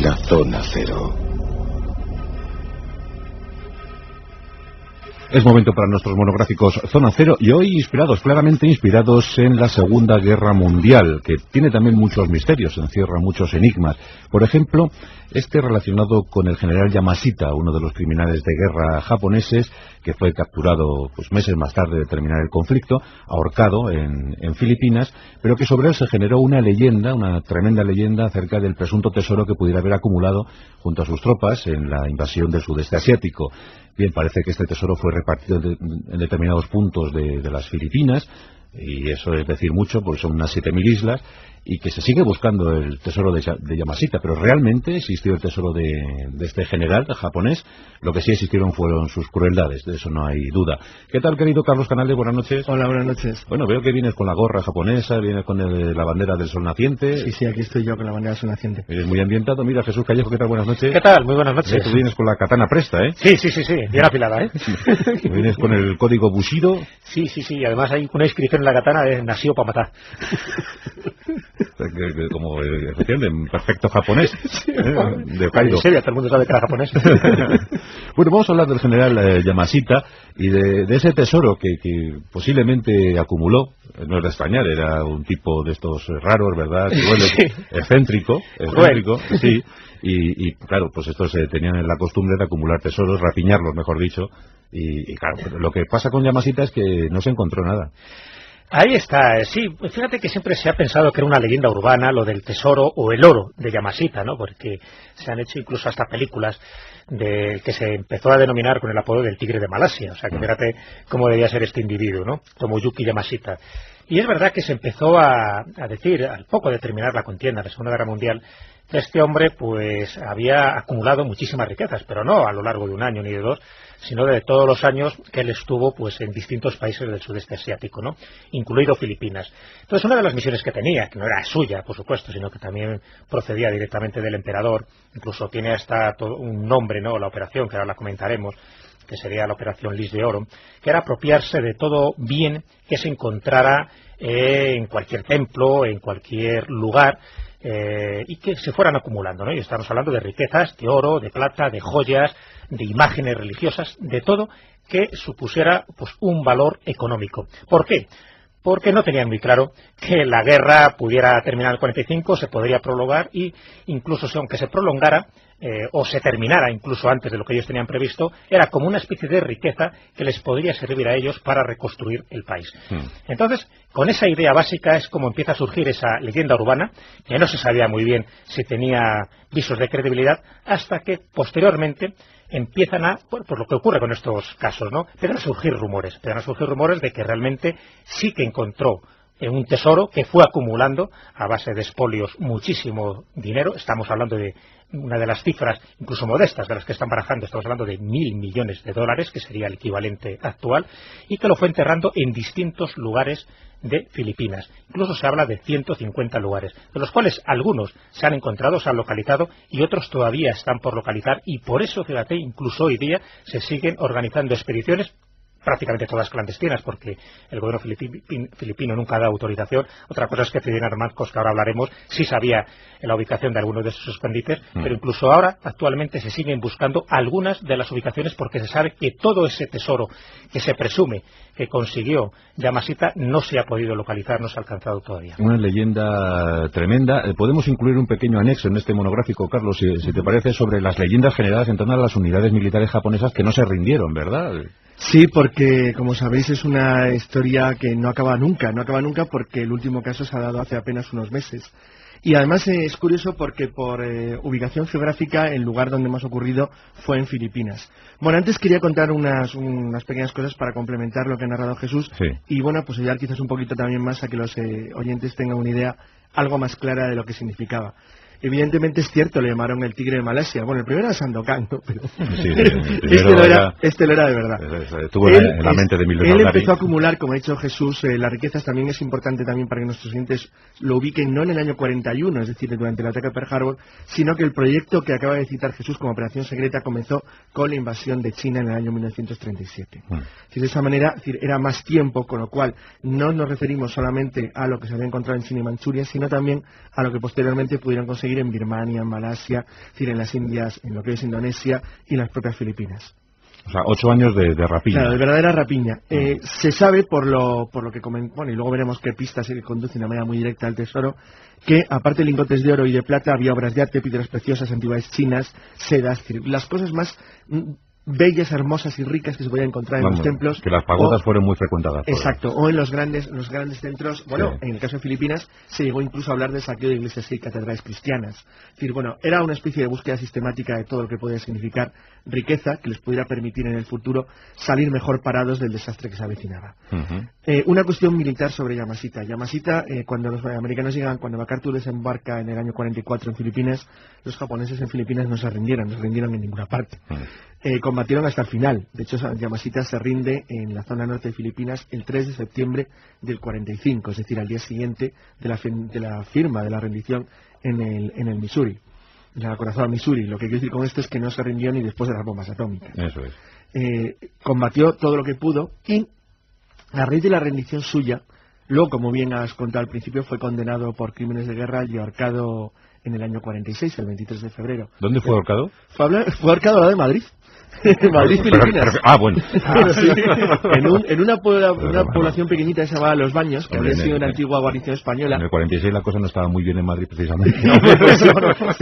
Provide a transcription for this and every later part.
La Zona Cero. Es momento para nuestros monográficos Zona Cero, y hoy claramente inspirados en la Segunda Guerra Mundial, que tiene también muchos misterios, encierra muchos enigmas. Por ejemplo, este relacionado con el general Yamashita, uno de los criminales de guerra japoneses, que fue capturado meses más tarde de terminar el conflicto, ahorcado en Filipinas, pero que sobre él se generó una leyenda, una tremenda leyenda acerca del presunto tesoro que pudiera haber acumulado junto a sus tropas en la invasión del sudeste asiático. Bien, parece que este tesoro fue repartido en determinados puntos de las Filipinas, y eso es decir mucho, porque son unas 7.000 islas, y que se sigue buscando el tesoro de Yamashita, pero realmente existió el tesoro de este general japonés. Lo que sí existieron fueron sus crueldades, de eso no hay duda. ¿Qué tal, querido Carlos Canales? Buenas noches. Hola, buenas noches. Bueno, veo que vienes con la gorra japonesa, vienes con la bandera del sol naciente. Sí, aquí estoy yo con la bandera del sol naciente. Eres muy ambientado. Mira, Jesús Callejo, ¿qué tal? Buenas noches. ¿Qué tal? Muy buenas noches. Tú vienes con la katana presta, ¿eh? Sí, bien afilada, ¿eh? Vienes con el código Bushido. Sí, además hay una inscripción en la katana de nacido para matar. Como en perfecto japonés, de Hokkaido. En serio, todo el mundo sabe que era japonés. Bueno, vamos a hablar del general Yamashita y de ese tesoro que posiblemente acumuló. No es de extrañar, era un tipo de estos raros, ¿verdad? Sí. Excéntrico, sí. Y claro, pues estos tenían la costumbre de acumular tesoros, rapiñarlos, mejor dicho. Y claro, lo que pasa con Yamashita es que no se encontró nada. Ahí está, sí, fíjate que siempre se ha pensado que era una leyenda urbana lo del tesoro o el oro de Yamashita, ¿no? Porque se han hecho incluso hasta películas que se empezó a denominar con el apodo del tigre de Malasia. O sea, que fíjate cómo debía ser este individuo, ¿no? Tomoyuki Yamashita. Y es verdad que se empezó a decir, al poco de terminar la contienda de la Segunda Guerra Mundial, que este hombre pues había acumulado muchísimas riquezas, pero no a lo largo de un año ni de dos, sino de todos los años que él estuvo pues en distintos países del sudeste asiático, ¿no? Incluido Filipinas. Entonces, una de las misiones que tenía, que no era suya, por supuesto, sino que también procedía directamente del emperador, incluso tiene hasta todo un nombre, ¿no? La operación, que ahora la comentaremos, que sería la operación Lis de Oro, que era apropiarse de todo bien que se encontrara en cualquier templo, en cualquier lugar, y que se fueran acumulando, ¿no? Y estamos hablando de riquezas, de oro, de plata, de joyas, de imágenes religiosas, de todo que supusiera pues un valor económico. ¿Por qué? Porque no tenían muy claro que la guerra pudiera terminar en el 45, se podría prolongar, y incluso aunque se prolongara o se terminara incluso antes de lo que ellos tenían previsto, era como una especie de riqueza que les podría servir a ellos para reconstruir el país. Entonces, con esa idea básica es como empieza a surgir esa leyenda urbana, que no se sabía muy bien si tenía visos de credibilidad, hasta que posteriormente empiezan por lo que ocurre con estos casos, ¿no? Empiezan a surgir rumores de que realmente sí que encontró un tesoro que fue acumulando a base de expolios muchísimo dinero. Estamos hablando de una de las cifras incluso modestas de las que están barajando, estamos hablando de $1.000 millones, que sería el equivalente actual, y que lo fue enterrando en distintos lugares de Filipinas. Incluso se habla de 150 lugares, de los cuales algunos se han encontrado, se han localizado, y otros todavía están por localizar, y por eso, fíjate, incluso hoy día se siguen organizando expediciones, prácticamente todas clandestinas, porque el gobierno filipino nunca da autorización. Otra cosa es que Ferdinand Marcos, que ahora hablaremos, sí sabía la ubicación de algunos de sus escondites, pero incluso ahora, actualmente, se siguen buscando algunas de las ubicaciones, porque se sabe que todo ese tesoro que se presume que consiguió Yamashita no se ha podido localizar, no se ha alcanzado todavía. Una leyenda tremenda. Podemos incluir un pequeño anexo en este monográfico, Carlos, si te parece, sobre las leyendas generadas en torno a las unidades militares japonesas que no se rindieron, ¿verdad? Sí, porque, como sabéis, es una historia que no acaba nunca, porque el último caso se ha dado hace apenas unos meses. Y además es curioso porque por ubicación geográfica el lugar donde más ha ocurrido fue en Filipinas. Bueno, antes quería contar unas pequeñas cosas para complementar lo que ha narrado Jesús. Sí. Y bueno, pues ayudar quizás un poquito también más a que los oyentes tengan una idea algo más clara de lo que significaba. Evidentemente es cierto, le llamaron el tigre de Malasia. Bueno, el primero era Sandokan, ¿no? Pero este lo era de verdad. Estuvo en la mente de Milton. Él empezó a acumular, como ha dicho Jesús, las riquezas. También es importante también para que nuestros oyentes lo ubiquen, no en el año 41, es decir, durante el ataque a Pearl Harbor, sino que el proyecto que acaba de citar Jesús como operación secreta comenzó con la invasión de China en el año 1937. De esa manera, era más tiempo, con lo cual no nos referimos solamente a lo que se había encontrado en China y Manchuria, sino también a lo que posteriormente pudieron conseguir conseguir en Birmania, en Malasia, es decir, en las Indias, en lo que es Indonesia y en las propias Filipinas. O sea, 8 años de rapiña. Claro, de verdadera rapiña. Se sabe por lo que bueno, y luego veremos qué pistas se conducen de manera muy directa al tesoro, que aparte de lingotes de oro y de plata había obras de arte, piedras preciosas, antigüedades chinas, sedas, las cosas más bellas, hermosas y ricas que se podían encontrar en los templos. Que las pagodas fueron muy frecuentadas. Exacto, o en los grandes centros. Bueno, sí. En el caso de Filipinas se llegó incluso a hablar del saqueo de iglesias y catedrales cristianas. Es decir, bueno, era una especie de búsqueda sistemática de todo lo que podía significar riqueza que les pudiera permitir en el futuro salir mejor parados del desastre que se avecinaba. Una cuestión militar sobre Yamashita. Yamashita, cuando los americanos llegan, cuando MacArthur desembarca en el año 44 en Filipinas, los japoneses en Filipinas no se rindieron en ninguna parte. Combatieron hasta el final. De hecho, Yamashita se rinde en la zona norte de Filipinas el 3 de septiembre del 45, es decir, al día siguiente de la firma de la rendición en el Missouri, en el acorazado Missouri. Lo que quiero decir con esto es que no se rindió ni después de las bombas atómicas. Eso es. Combatió todo lo que pudo y, a raíz de la rendición suya, luego, como bien has contado al principio, fue condenado por crímenes de guerra y ahorcado en el año 46, el 23 de febrero. ¿Dónde fue ahorcado? Fue ahorcado al lado de Madrid. Madrid, Filipinas. Bueno. Sí, en una población pequeñita que se llamaba Los Baños, que había sido una antigua guarnición española. En el 46 la cosa no estaba muy bien en Madrid, precisamente.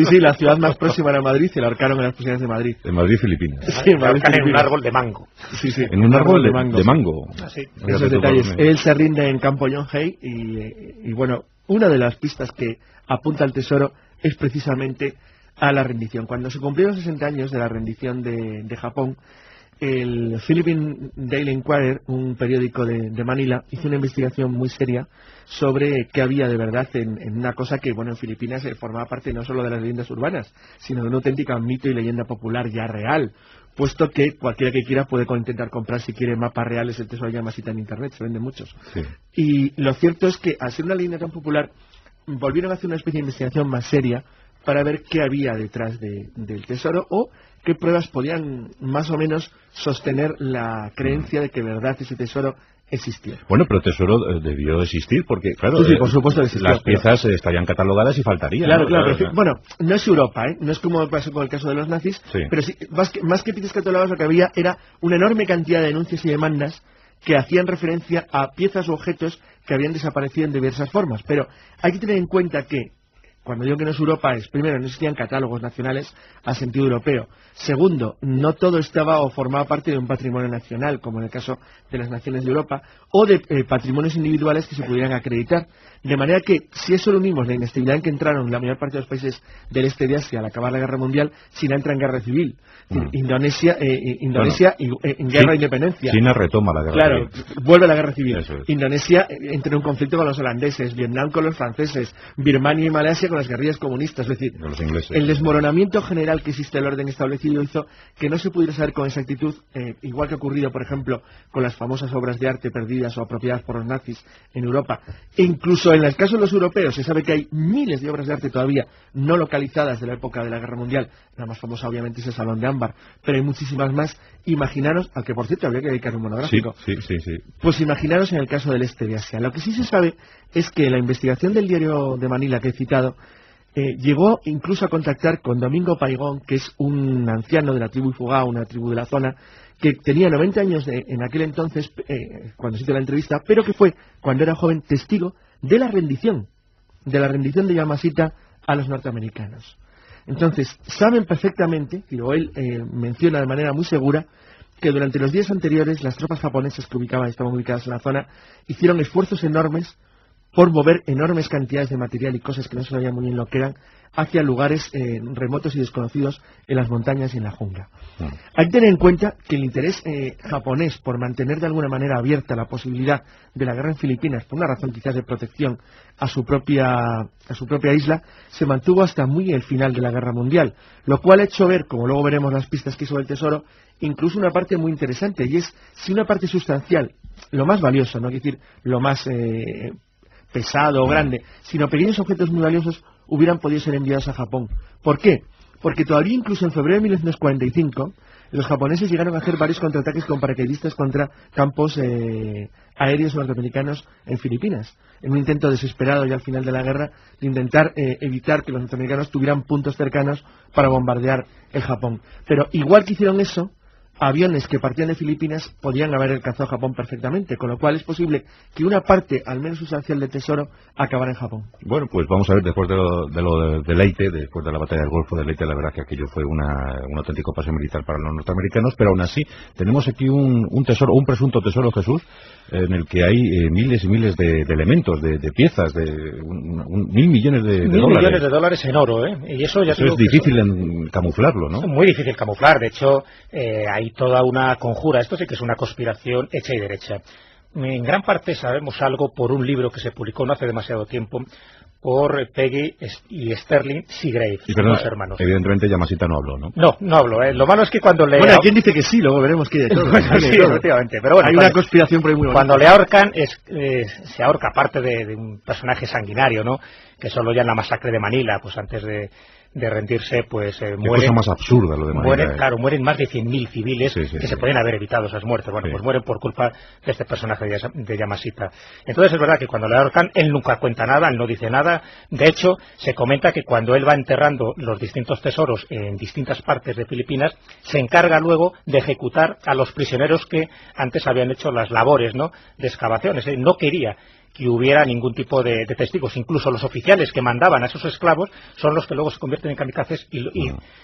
Sí, la ciudad más próxima era Madrid y la ahorcaron en las prisiones de Madrid. En Madrid, Filipinas. Sí, en Madrid, en un árbol de mango. Sí. En un árbol de mango. Sí. Esos detalles. Él se rinde en Campo Yonhei y bueno, una de las pistas que apunta al tesoro es precisamente a la rendición. Cuando se cumplieron 60 años de la rendición de Japón, el Philippine Daily Inquirer, un periódico de Manila, hizo una investigación muy seria sobre qué había de verdad en una cosa que, bueno, en Filipinas formaba parte no solo de las leyendas urbanas, sino de un auténtico mito y leyenda popular ya real, puesto que cualquiera que quiera puede intentar comprar, si quiere, mapas reales del tesoro de Yamashita en internet, se venden muchos. Sí. Y lo cierto es que, al ser una leyenda tan popular, volvieron a hacer una especie de investigación más seria para ver qué había detrás del tesoro o qué pruebas podían más o menos sostener la creencia de que verdad ese tesoro existía. Bueno, pero tesoro debió existir porque, claro, sí, por supuesto existió, las piezas estarían catalogadas y faltarían. Claro. Bueno, no es Europa, no es como pasó con el caso de los nazis, sí. Pero sí, más que piezas catalogadas, lo que había era una enorme cantidad de denuncias y demandas que hacían referencia a piezas o objetos que habían desaparecido en diversas formas. Pero hay que tener en cuenta que, cuando digo que no es Europa, es, primero, no existían catálogos nacionales a sentido europeo. Segundo, no todo estaba o formaba parte de un patrimonio nacional, como en el caso de las naciones de Europa, o de patrimonios individuales que se pudieran acreditar. De manera que, si eso lo unimos, la inestabilidad en que entraron la mayor parte de los países del este de Asia al acabar la guerra mundial, China entra en guerra civil. Indonesia en guerra de independencia. China retoma la guerra civil. Vuelve a la guerra civil. Es. Indonesia entra en un conflicto con los holandeses, Vietnam con los franceses, Birmania y Malasia con las guerrillas comunistas. Es decir, los ingleses. El desmoronamiento general que existe del orden establecido hizo que no se pudiera saber con exactitud, igual que ha ocurrido, por ejemplo, con las famosas obras de arte perdidas o apropiadas por los nazis en Europa. E incluso en el caso de los europeos se sabe que hay miles de obras de arte todavía no localizadas de la época de la Guerra Mundial. La más famosa obviamente es el Salón de Ámbar, pero hay muchísimas más. Imaginaros, al que por cierto habría que dedicar un monográfico. Sí. Pues imaginaros en el caso del este de Asia. Lo que sí se sabe es que la investigación del diario de Manila que he citado llegó incluso a contactar con Domingo Paigón, que es un anciano de la tribu Ifugao, una tribu de la zona, que tenía 90 años en aquel entonces, cuando se hizo la entrevista, pero que fue, cuando era joven, testigo de la rendición de Yamashita a los norteamericanos. Entonces, saben perfectamente, digo, él menciona de manera muy segura, que durante los días anteriores las tropas japonesas que estaban ubicadas en la zona hicieron esfuerzos enormes por mover enormes cantidades de material y cosas que no se sabía muy bien lo que eran hacia lugares remotos y desconocidos en las montañas y en la jungla. Hay que tener en cuenta que el interés japonés por mantener de alguna manera abierta la posibilidad de la guerra en Filipinas, por una razón quizás de protección a su propia isla, se mantuvo hasta muy el final de la guerra mundial, lo cual ha hecho ver, como luego veremos las pistas que hizo el tesoro, incluso una parte muy interesante, y es si una parte sustancial, lo más valioso, no quiero decir lo más pesado o grande, sino pequeños objetos muy valiosos hubieran podido ser enviados a Japón. ¿Por qué? porque todavía incluso en febrero de 1945 los japoneses llegaron a hacer varios contraataques con paracaidistas contra campos aéreos norteamericanos en Filipinas, en un intento desesperado ya al final de la guerra de intentar evitar que los norteamericanos tuvieran puntos cercanos para bombardear el Japón. Pero igual que hicieron eso, aviones que partían de Filipinas podían haber alcanzado Japón perfectamente, con lo cual es posible que una parte, al menos sustancial del tesoro, acabara en Japón. Bueno, pues vamos a ver, después de lo de Leyte, después de la batalla del Golfo de Leyte, la verdad que aquello fue un auténtico pase militar para los norteamericanos, pero aún así tenemos aquí un tesoro, un presunto tesoro, Jesús, en el que hay miles y miles de elementos, de piezas, de 1.000 millones de dólares. 1.000 millones de dólares en oro, ¿eh? Y eso ya es difícil camuflarlo, ¿no? Es muy difícil camuflar, de hecho, hay toda una conjura, esto sí que es una conspiración hecha y derecha. En gran parte sabemos algo por un libro que se publicó no hace demasiado tiempo por Peggy y Sterling Seagrave, dos hermanos. Evidentemente Yamashita no habló, ¿no? No habló. Lo malo es que cuando le... Bueno, ¿quién dice que sí? Luego veremos qué de todo. Sí, efectivamente. Pero bueno, hay una conspiración por ahí muy bonita. Cuando le ahorcan, se ahorca aparte de un personaje sanguinario, ¿no? Que solo ya en la masacre de Manila, pues antes de rendirse, pues mueren... Qué cosa más absurda lo de Manila. Mueren más de 100.000 civiles que se podían haber evitado esas muertes. Bueno, pues mueren por culpa de este personaje de Yamashita. Entonces es verdad que cuando le ahorcan, él nunca cuenta nada, él no dice nada. De hecho, se comenta que cuando él va enterrando los distintos tesoros en distintas partes de Filipinas, se encarga luego de ejecutar a los prisioneros que antes habían hecho las labores, ¿no?, de excavaciones. Él no quería que hubiera ningún tipo de testigos. Incluso los oficiales que mandaban a esos esclavos son los que luego se convierten en kamikazes y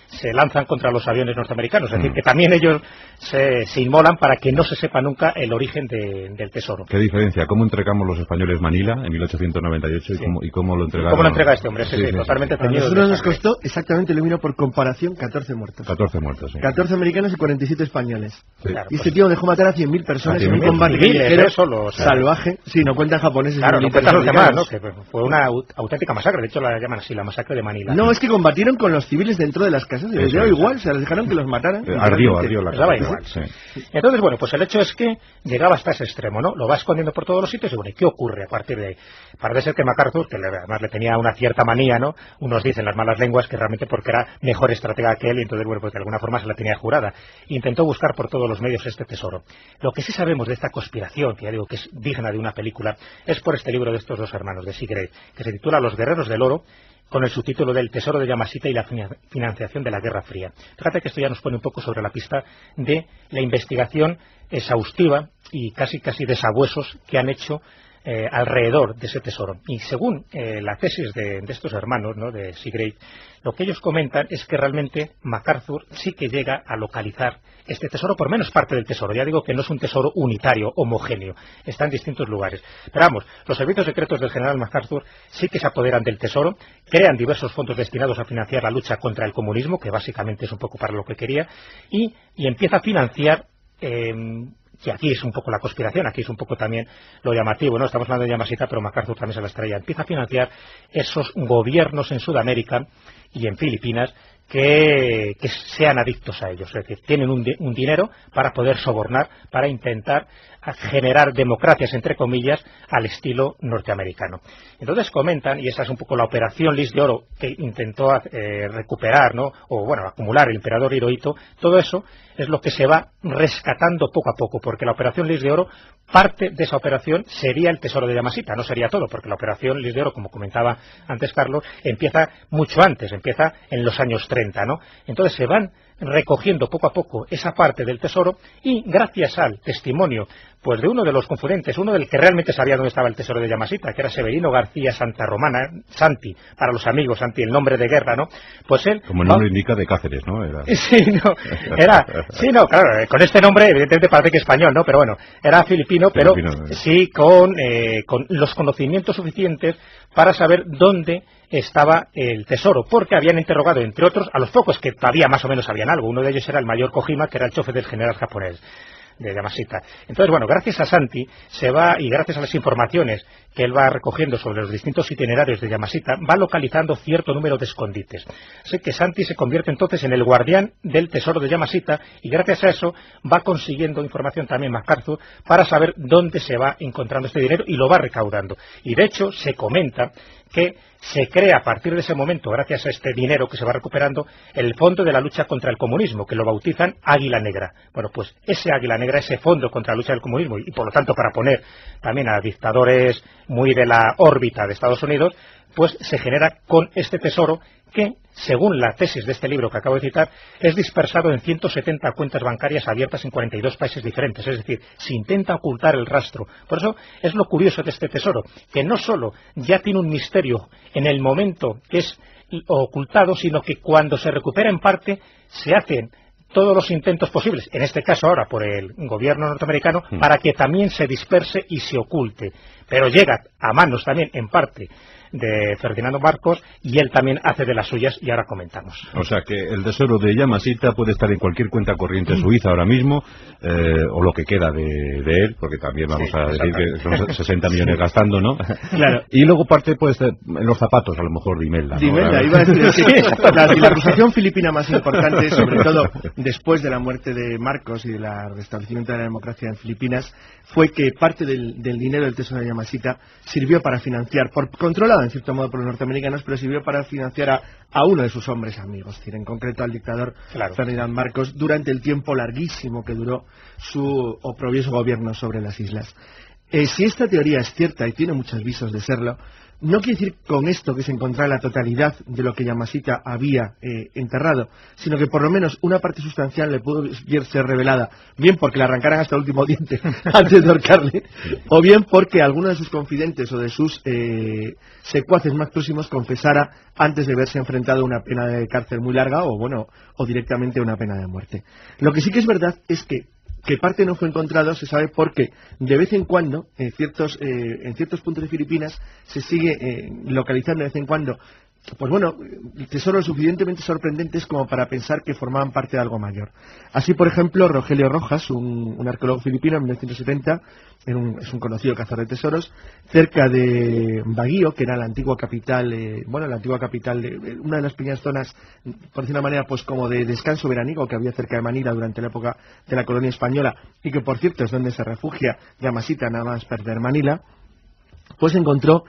se lanzan contra los aviones norteamericanos. Es decir, que también ellos se inmolan para que no se sepa nunca el origen del tesoro. ¿Qué diferencia? ¿Cómo entregamos los españoles Manila en 1898 y cómo lo entregaron? ¿Cómo lo entrega este hombre? Totalmente ceñido. A nosotros nos costó exactamente lo mismo por comparación, 14 muertos. 14 muertos, sí. 14 americanos y 47 españoles. Sí. Claro, y este tío dejó matar a 100.000 personas en un combate callejero salvaje. Sí, no cuentan japoneses. Claro, no cuentan los demás, ¿no? Que fue una auténtica masacre. De hecho la llaman así, la masacre de Manila. No, es que combatieron con los civiles dentro de las casas y les dio igual, se les dejaron que los mataran. Ardió la casa. Daba igual. Sí. Entonces, bueno, pues el hecho es que llegaba hasta ese extremo, ¿no? Lo va escondiendo por todos los sitios y bueno, ¿y qué ocurre a partir de ahí? Parece ser que MacArthur, que además le tenía una cierta manía, ¿no? Unos dicen las malas lenguas que realmente porque era mejor estratega que él y entonces, bueno, pues de alguna forma se la tenía jurada. Intentó buscar por todos los medios este tesoro. Lo que sí sabemos de esta conspiración, que ya digo que es digna de una película, es por este libro de estos dos hermanos, de Seagrave, que se titula Los guerreros del oro, con el subtítulo del Tesoro de Yamashita y la financiación de la Guerra Fría. Fíjate que esto ya nos pone un poco sobre la pista de la investigación exhaustiva y casi de sabuesos que han hecho alrededor de ese tesoro. Y según la tesis de estos hermanos, ¿no?, de Seagrave, lo que ellos comentan es que realmente MacArthur sí que llega a localizar este tesoro, por menos parte del tesoro. Ya digo que no es un tesoro unitario, homogéneo, está en distintos lugares. Pero vamos, los servicios secretos del general MacArthur sí que se apoderan del tesoro, crean diversos fondos destinados a financiar la lucha contra el comunismo, que básicamente es un poco para lo que quería, y empieza a financiar... y aquí es un poco la conspiración, aquí es un poco también lo llamativo, ¿no? Estamos hablando de Yamashita, pero MacArthur también se las traía. Empieza a financiar esos gobiernos en Sudamérica y en Filipinas que sean adictos a ellos, es decir, tienen un dinero para poder sobornar, para intentar generar democracias, entre comillas, al estilo norteamericano. Entonces comentan, y esa es un poco la operación Lis de Oro que intentó recuperar, ¿no?, o bueno, acumular el emperador Hirohito. Todo eso es lo que se va rescatando poco a poco, porque la operación Lis de Oro, parte de esa operación sería el tesoro de Yamashita, no sería todo, porque la operación Lis de Oro, como comentaba antes Carlos, empieza mucho antes, empieza en los años 30, ¿no? Entonces se van recogiendo poco a poco esa parte del tesoro y gracias al testimonio pues de uno de los confidentes, uno del que realmente sabía dónde estaba el tesoro de Yamashita, que era Severino García Santa Romana, Santi, para los amigos, Santi, el nombre de guerra, ¿no? Pues él... Como el nombre indica, de Cáceres, ¿no? Sí, claro, con este nombre evidentemente parece que español, ¿no? Pero bueno, era filipino, pero sí con los conocimientos suficientes para saber dónde estaba el tesoro, porque habían interrogado, entre otros, a los pocos que todavía más o menos sabían algo. Uno de ellos era el mayor Kojima, que era el chofer del general japonés de Yamashita. Entonces, bueno, gracias a Santi y gracias a las informaciones que él va recogiendo sobre los distintos itinerarios de Yamashita, va localizando cierto número de escondites. Así que Santi se convierte entonces en el guardián del tesoro de Yamashita y gracias a eso va consiguiendo información también MacArthur para saber dónde se va encontrando este dinero y lo va recaudando. Y de hecho se comenta que se crea a partir de ese momento, gracias a este dinero que se va recuperando, el Fondo de la Lucha contra el Comunismo, que lo bautizan Águila Negra. Bueno, pues ese Águila Negra, ese fondo contra la lucha del comunismo, y por lo tanto para poner también a dictadores muy de la órbita de Estados Unidos, pues se genera con este tesoro que, según la tesis de este libro que acabo de citar, es dispersado en 170 cuentas bancarias abiertas en 42 países diferentes. Es decir, se intenta ocultar el rastro. Por eso es lo curioso de este tesoro, que no solo ya tiene un misterio en el momento que es ocultado, sino que cuando se recupera en parte se hacen todos los intentos posibles, en este caso ahora por el gobierno norteamericano, para que también se disperse y se oculte. Pero llega a manos también, en parte, de Ferdinando Marcos, y él también hace de las suyas, y ahora comentamos. O sea que el tesoro de Yamashita puede estar en cualquier cuenta corriente suiza ahora mismo, o lo que queda de él, porque también vamos a decir que son 60 millones gastando, ¿no? Claro. Y luego parte pues en los zapatos, a lo mejor, de Imelda, ¿no? De Imelda, iba a decir, sí. La acusación filipina más importante, sobre todo después de la muerte de Marcos y del restablecimiento de la democracia en Filipinas, fue que parte del dinero del tesoro de Yamashita sirvió para financiar, controlado en cierto modo por los norteamericanos, pero sirvió para financiar a uno de sus hombres amigos, es decir, en concreto al dictador Ferdinand Marcos, durante el tiempo larguísimo que duró su oprobioso gobierno sobre las islas. Si esta teoría es cierta, y tiene muchos visos de serlo, no quiere decir con esto que se encontrara la totalidad de lo que Yamashita había enterrado, sino que por lo menos una parte sustancial le pudo ser revelada, bien porque le arrancaran hasta el último diente antes de ahorcarle, o bien porque alguno de sus confidentes o de sus secuaces más próximos confesara antes de verse enfrentado a una pena de cárcel muy larga o directamente a una pena de muerte. Lo que sí que es verdad es que parte no fue encontrado, se sabe porque de vez en cuando, en ciertos puntos de Filipinas, se sigue localizando de vez en cuando, pues bueno, tesoros suficientemente sorprendentes como para pensar que formaban parte de algo mayor. Así, por ejemplo, Rogelio Rojas, un arqueólogo filipino en 1970, es un conocido cazador de tesoros, cerca de Baguio, que era la antigua capital, una de las pequeñas zonas, por decir una manera, pues como de descanso veraniego que había cerca de Manila durante la época de la colonia española, y que por cierto es donde se refugia Yamashita nada más perder Manila, pues encontró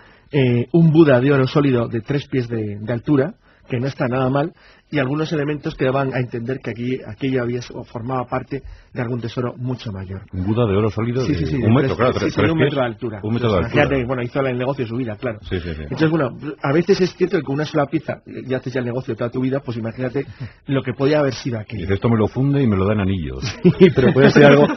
un Buda de oro sólido de 3 pies de altura, que no está nada mal, y algunos elementos que daban a entender que aquello formaba parte de algún tesoro mucho mayor. Un Buda de oro sólido de un metro, claro, 3 pies, 1 metro de altura. Un metro de altura. Fíjate, bueno, hizo el negocio de su vida, claro. Sí. Entonces, bueno, a veces es cierto que con una sola pieza ya haces ya el negocio de toda tu vida, pues imagínate lo que podía haber sido aquello. Dice, esto me lo funde y me lo dan anillos. Sí, pero puede ser algo...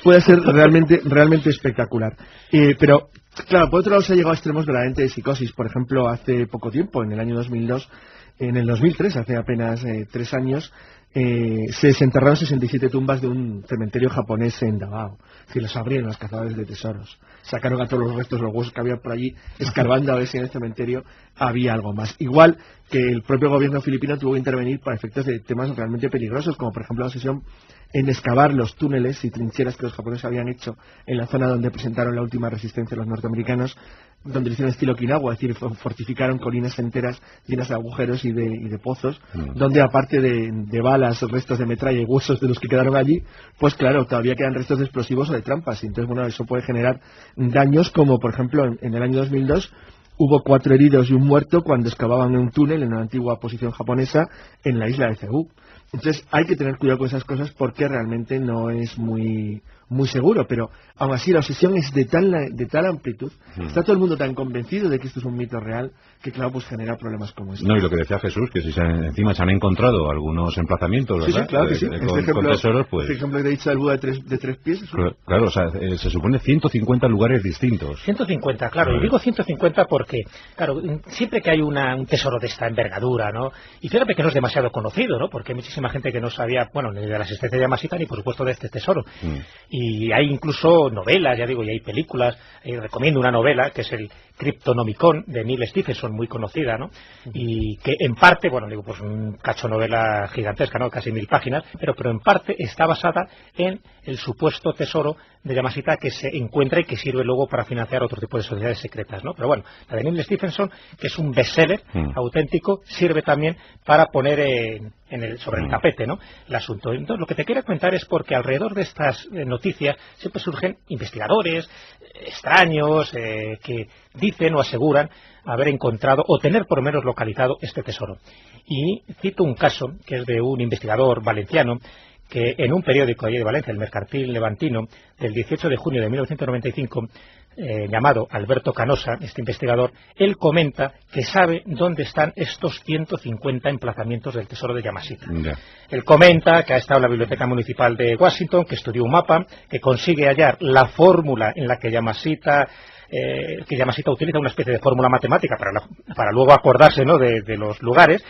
puede ser realmente espectacular. Pero... Claro, por otro lado se ha llegado a extremos verdaderamente de psicosis. Por ejemplo, hace poco tiempo, en el año 2002, en el 2003, hace apenas 3 años, se desenterraron 67 tumbas de un cementerio japonés en Davao. Es decir, los abrieron los cazadores de tesoros. Sacaron a todos los restos, los huesos que había por allí, escarbando a ver si en el cementerio había algo más. Igual que el propio gobierno filipino tuvo que intervenir para efectos de temas realmente peligrosos, como por ejemplo la obsesión en excavar los túneles y trincheras que los japoneses habían hecho en la zona donde presentaron la última resistencia los norteamericanos, donde lo hicieron estilo Okinawa, es decir, fortificaron colinas enteras llenas de agujeros y de pozos, donde aparte de balas, restos de metralla y huesos de los que quedaron allí, pues claro, todavía quedan restos de explosivos o de trampas, y entonces bueno, eso puede generar daños como por ejemplo en el año 2002 hubo 4 heridos y un muerto cuando excavaban un túnel en una antigua posición japonesa en la isla de Cebú. Entonces hay que tener cuidado con esas cosas porque realmente no es muy seguro, pero aún así la obsesión es de tal amplitud, está todo el mundo tan convencido de que esto es un mito real, que claro, pues genera problemas como este. No, y lo que decía Jesús, que si encima se han encontrado algunos emplazamientos, ¿verdad? Sí, claro que sí. Con tesoros, pues... Este ejemplo que te he dicho del Buda de 3 pies... Claro, o sea, se supone 150 lugares distintos. 150, claro, y digo 150 porque, claro, siempre que hay un tesoro de esta envergadura, ¿no? Y fíjate que no es demasiado conocido, ¿no? Porque hay muchísima gente que no sabía, bueno, ni de la existencia de Yamashita ni por supuesto de este tesoro. Y hay incluso novelas, ya digo, y hay películas. Recomiendo una novela que es el Cryptonomicon de Neil Stephenson, muy conocida, ¿no? Y que en parte, bueno, digo, pues un cacho novela gigantesca, ¿no? Casi 1000 páginas, pero en parte está basada en el supuesto tesoro de Yamashita que se encuentra y que sirve luego para financiar otro tipo de sociedades secretas, ¿no? Pero bueno, la de Neil Stephenson, que es un bestseller auténtico, sirve también para poner sobre el tapete, ¿no?, el asunto. Entonces, lo que te quiero comentar es porque alrededor de estas noticias siempre surgen investigadores extraños que dicen o aseguran haber encontrado o tener por lo menos localizado este tesoro. Y cito un caso que es de un investigador valenciano que en un periódico allí de Valencia, el Mercantil Levantino, del 18 de junio de 1995, llamado Alberto Canosa, este investigador, él comenta que sabe dónde están estos 150 emplazamientos del tesoro de Yamashita. Él comenta que ha estado en la Biblioteca Municipal de Washington, que estudió un mapa, que consigue hallar la fórmula en la que Yamashita utiliza una especie de fórmula matemática para luego acordarse, ¿no?, de los lugares,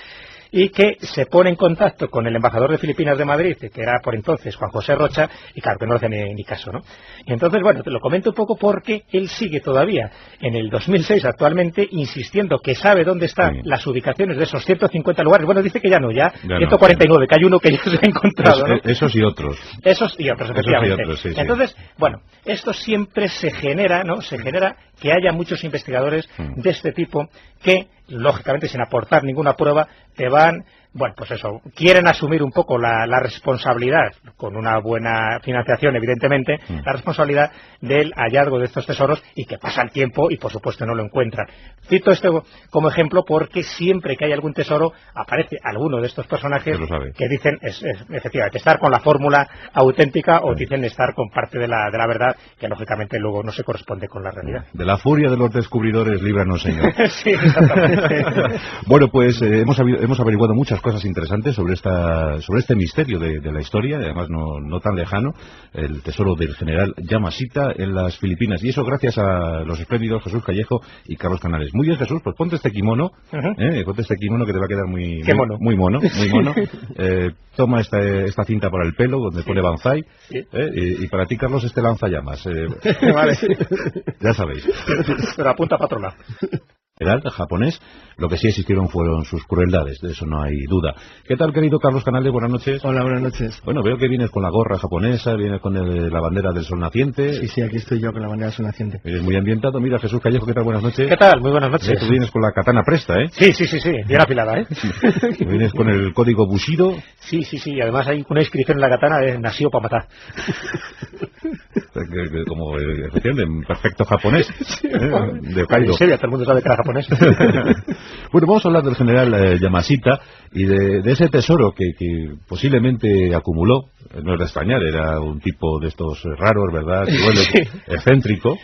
y que se pone en contacto con el embajador de Filipinas de Madrid, que era por entonces Juan José Rocha, y claro que no le hace ni caso, ¿no? Y entonces, bueno, te lo comento un poco porque él sigue todavía en el 2006 actualmente insistiendo que sabe dónde están las ubicaciones de esos 150 lugares. Bueno, dice que ya 149, no. Que hay uno que ya se ha encontrado, ¿no? Esos y otros. Esos y otros, efectivamente. Sí. Entonces, bueno, esto siempre se genera, ¿no?, se genera que haya muchos investigadores de este tipo que, lógicamente, sin aportar ninguna prueba, te van, bueno, pues eso, quieren asumir un poco la responsabilidad, con una buena financiación, evidentemente, la responsabilidad del hallazgo de estos tesoros, y que pasa el tiempo y, por supuesto, no lo encuentran. Cito esto como ejemplo porque siempre que hay algún tesoro aparece alguno de estos personajes que dicen, efectivamente, estar con la fórmula auténtica o dicen estar con parte de la verdad, que lógicamente luego no se corresponde con la realidad. De la furia de los descubridores, líbranos, Señor. Sí, exactamente. Bueno, pues hemos averiguado muchas cosas interesantes sobre este misterio de la historia, además no tan lejano, el tesoro del general Yamashita en las Filipinas, y eso gracias a los espléndidos Jesús Callejo y Carlos Canales. Muy bien, Jesús, pues ponte este kimono, ponte este kimono que te va a quedar muy mono. Toma esta cinta para el pelo donde pone Banzai, y para ti, Carlos, este lanzallamas. Vale. Ya sabéis. Pero apunta para otro lado. General japonés, lo que sí existieron fueron sus crueldades, de eso no hay duda. ¿Qué tal, querido Carlos Canales? Buenas noches. Hola, buenas noches. Bueno, veo que vienes con la gorra japonesa, vienes con la bandera del sol naciente. Sí, aquí estoy yo con la bandera del sol naciente. Eres muy ambientado. Mira, Jesús Callejo, ¿qué tal? Buenas noches. ¿Qué tal? Muy buenas noches. Tú vienes con la katana presta, ¿eh? Sí, bien afilada, ¿eh? Vienes con el código Bushido. Sí, además hay una inscripción en la katana de nacido para matar. Como efectivamente, perfecto japonés. De Hokkaido. En serio, todo el mundo sabe que era japonés. Bueno, vamos a hablar del general Yamashita y de ese tesoro que posiblemente acumuló. No es de extrañar, era un tipo de estos raros, ¿verdad? Bueno, excéntrico,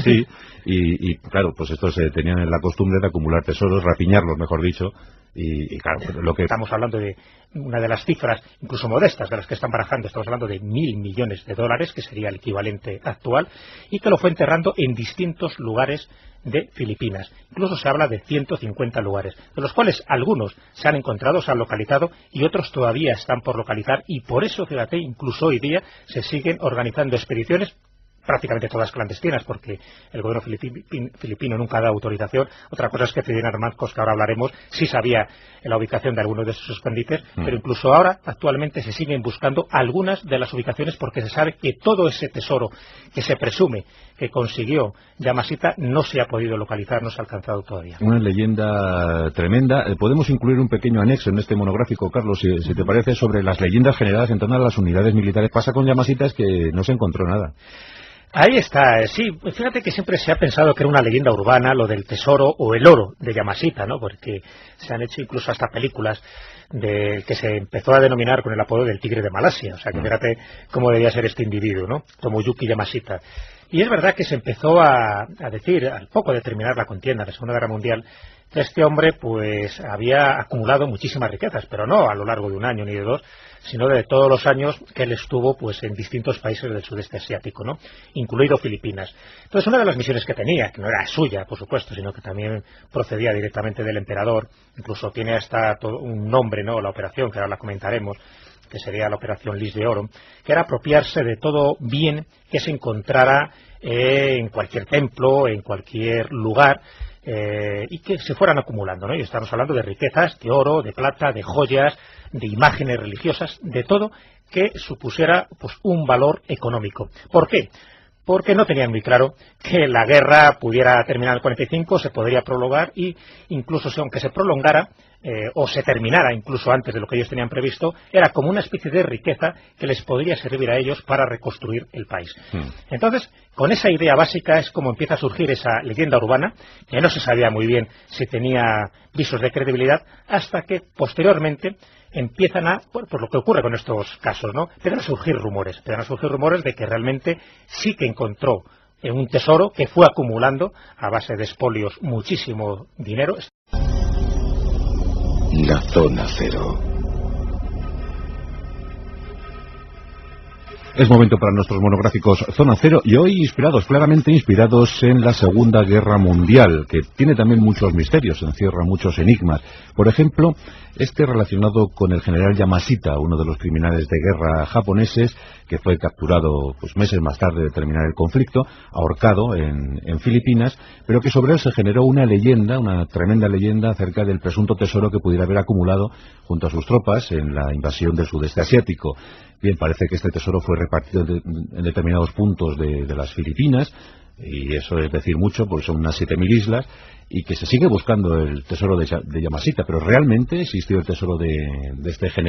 sí. Y claro, pues estos tenían la costumbre de acumular tesoros, rapiñarlos, mejor dicho. Y claro, lo que estamos hablando de una de las cifras, incluso modestas, de las que están barajando, estamos hablando de $1.000 millones, que sería el equivalente actual, y que lo fue enterrando en distintos lugares de Filipinas. Incluso se habla de 150 lugares, de los cuales algunos se han encontrado, se han localizado, y otros todavía están por localizar, y por eso, fíjate, incluso hoy día se siguen organizando expediciones, prácticamente todas clandestinas, porque el gobierno filipino nunca da autorización. Otra cosa es que Ferdinand Marcos, que ahora hablaremos, sí sabía la ubicación de algunos de sus escondites, pero incluso ahora, actualmente, se siguen buscando algunas de las ubicaciones, porque se sabe que todo ese tesoro que se presume que consiguió Yamashita no se ha podido localizar, no se ha alcanzado todavía. Una leyenda tremenda. Podemos incluir un pequeño anexo en este monográfico, Carlos, si te parece, sobre las leyendas generadas en torno a las unidades militares. Pasa con Yamashita es que no se encontró nada. Ahí está, sí, fíjate que siempre se ha pensado que era una leyenda urbana lo del tesoro o el oro de Yamashita, ¿no? Porque se han hecho incluso hasta películas que se empezó a denominar con el apodo del tigre de Malasia, o sea que fíjate cómo debía ser este individuo, ¿no? Tomoyuki Yamashita. Y es verdad que se empezó a decir, al poco de terminar la contienda de la Segunda Guerra Mundial, que este hombre pues había acumulado muchísimas riquezas, pero no a lo largo de un año ni de dos, sino de todos los años que él estuvo pues en distintos países del sudeste asiático, ¿no?, incluido Filipinas. Entonces, una de las misiones que tenía, que no era suya, por supuesto, sino que también procedía directamente del emperador, incluso tiene hasta todo un nombre, ¿no?, la operación, que ahora la comentaremos, que sería la operación Lis de Oro, que era apropiarse de todo bien que se encontrara en cualquier templo, en cualquier lugar, y que se fueran acumulando, ¿no? Y estamos hablando de riquezas, de oro, de plata, de joyas, de imágenes religiosas, de todo que supusiera pues un valor económico. ¿Por qué? porque no tenían muy claro que la guerra pudiera terminar en el 45, se podría prolongar y incluso aunque se prolongara o se terminara incluso antes de lo que ellos tenían previsto, era como una especie de riqueza que les podría servir a ellos para reconstruir el país. Entonces, con esa idea básica es como empieza a surgir esa leyenda urbana, que no se sabía muy bien si tenía visos de credibilidad, hasta que posteriormente empiezan por lo que ocurre con estos casos, ¿no? Empiezan a surgir rumores de que realmente sí que encontró un tesoro que fue acumulando a base de expolios muchísimo dinero. La Zona Cero. Es momento para nuestros monográficos Zona Cero, y hoy claramente inspirados en la Segunda Guerra Mundial, que tiene también muchos misterios, encierra muchos enigmas. Por ejemplo, este relacionado con el general Yamashita, uno de los criminales de guerra japoneses, que fue capturado meses más tarde de terminar el conflicto, ahorcado en Filipinas, pero que sobre él se generó una leyenda, una tremenda leyenda acerca del presunto tesoro que pudiera haber acumulado junto a sus tropas en la invasión del sudeste asiático. Bien, parece que este tesoro fue repartido en determinados puntos de las Filipinas, y eso es decir mucho, porque son unas 7.000 islas, y que se sigue buscando el tesoro de Yamashita, pero realmente existió el tesoro de este general.